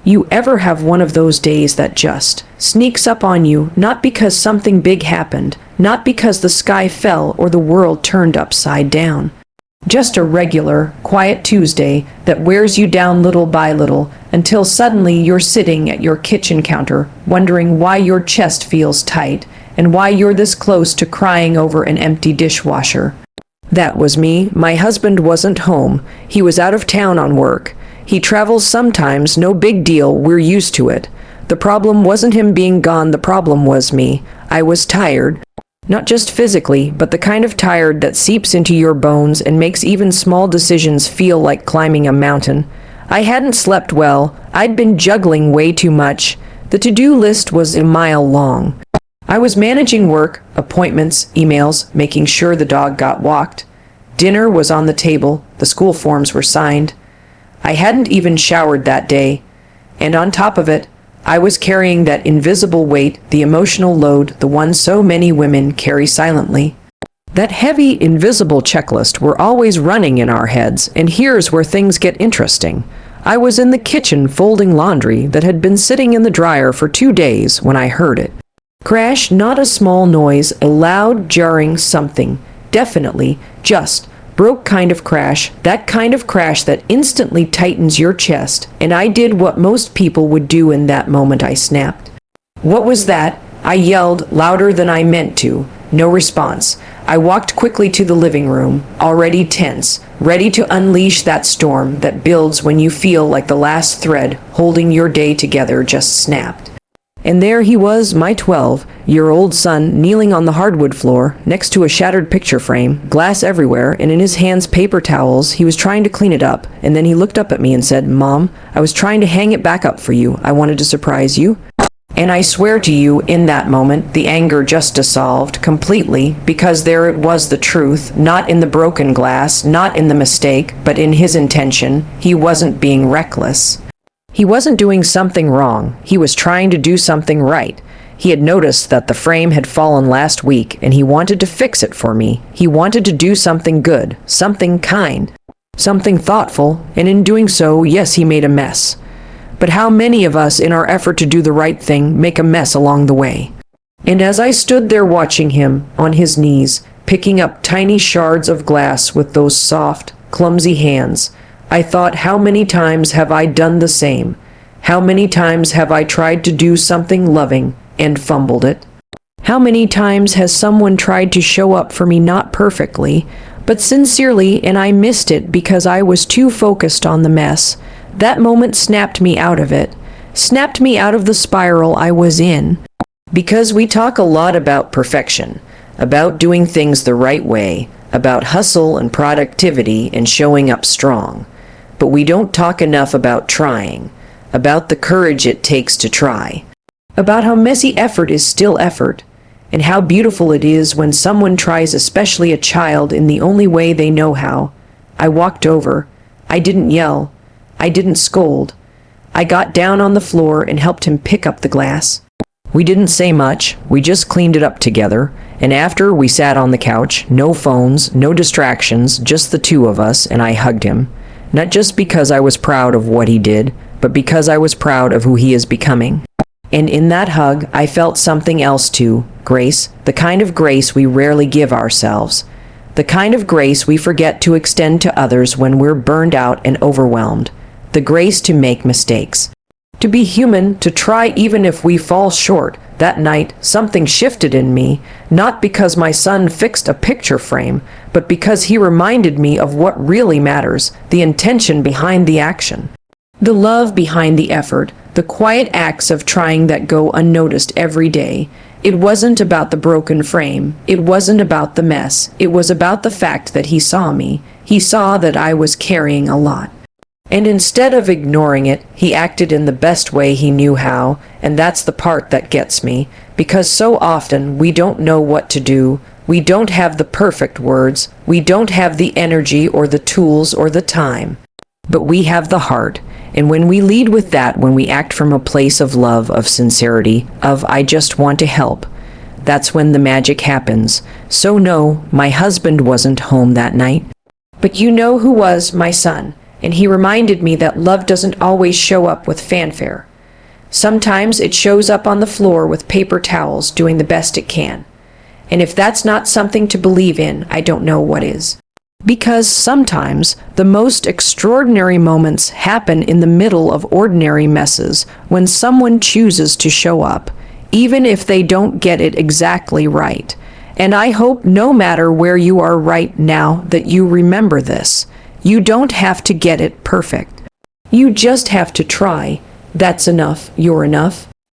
You ever have one of those days that just sneaks up on you, not because something big happened, not because the sky fell or the world turned upside down. Just a regular, quiet Tuesday that wears you down little by little until suddenly you're sitting at your kitchen counter wondering why your chest feels tight and why you're this close to crying over an empty dishwasher. That was me. My husband wasn't home. He was out of town on work. He travels sometimes, no big deal, we're used to it. The problem wasn't him being gone, the problem was me. I was tired. Not just physically, but the kind of tired that seeps into your bones and makes even small decisions feel like climbing a mountain. I hadn't slept well. I'd been juggling way too much. The to-do list was a mile long. I was managing work, appointments, emails, making sure the dog got walked. Dinner was on the table. The school forms were signed. I hadn't even showered that day. And on top of it, I was carrying that invisible weight, the emotional load, the one so many women carry silently. That heavy, invisible checklist we're always running in our heads, and here's where things get interesting. I was in the kitchen folding laundry that had been sitting in the dryer for 2 days when I heard it. Crash, not a small noise, a loud, jarring something. Definitely, just broke kind of crash, that kind of crash that instantly tightens your chest, and I did what most people would do in that moment. I snapped. What was that? I yelled louder than I meant to. No response. I walked quickly to the living room, already tense, ready to unleash that storm that builds when you feel like the last thread holding your day together just snapped. And there he was, my 12-year-old son, kneeling on the hardwood floor, next to a shattered picture frame, glass everywhere, and in his hands paper towels. He was trying to clean it up, and then he looked up at me and said, "Mom, I was trying to hang it back up for you. I wanted to surprise you." And I swear to you, in that moment, the anger just dissolved completely, because there it was, the truth, not in the broken glass, not in the mistake, but in his intention. He wasn't being reckless. He wasn't doing something wrong. He was trying to do something right. He had noticed that the frame had fallen last week, and he wanted to fix it for me. He wanted to do something good, something kind, something thoughtful, and in doing so, yes, he made a mess. But how many of us, in our effort to do the right thing, make a mess along the way? And as I stood there watching him, on his knees, picking up tiny shards of glass with those soft, clumsy hands, I thought, how many times have I done the same? How many times have I tried to do something loving and fumbled it? How many times has someone tried to show up for me, not perfectly, but sincerely, and I missed it because I was too focused on the mess? That moment snapped me out of it, snapped me out of the spiral I was in. Because we talk a lot about perfection, about doing things the right way, about hustle and productivity and showing up strong. But we don't talk enough about trying, about the courage it takes to try, about how messy effort is still effort, and how beautiful it is when someone tries, especially a child, in the only way they know how. I walked over. I didn't yell. I didn't scold. I got down on the floor and helped him pick up the glass. We didn't say much. We just cleaned it up together, and after we sat on the couch, no phones, no distractions, just the two of us, and I hugged him. Not just because I was proud of what he did, but because I was proud of who he is becoming. And in that hug, I felt something else too, grace, the kind of grace we rarely give ourselves, the kind of grace we forget to extend to others when we're burned out and overwhelmed, the grace to make mistakes, to be human, to try even if we fall short. That night, something shifted in me, not because my son fixed a picture frame, but because he reminded me of what really matters, the intention behind the action, the love behind the effort, the quiet acts of trying that go unnoticed every day. It wasn't about the broken frame. It wasn't about the mess. It was about the fact that he saw me. He saw that I was carrying a lot. And instead of ignoring it, he acted in the best way he knew how, and that's the part that gets me, because so often we don't know what to do, we don't have the perfect words, we don't have the energy or the tools or the time, but we have the heart, and when we lead with that, when we act from a place of love, of sincerity, of I just want to help, that's when the magic happens. So no, my husband wasn't home that night. But you know who was? My son. And he reminded me that love doesn't always show up with fanfare. Sometimes it shows up on the floor with paper towels doing the best it can. And if that's not something to believe in, I don't know what is. Because sometimes the most extraordinary moments happen in the middle of ordinary messes when someone chooses to show up, even if they don't get it exactly right. And I hope no matter where you are right now that you remember this. You don't have to get it perfect. You just have to try. That's enough. You're enough.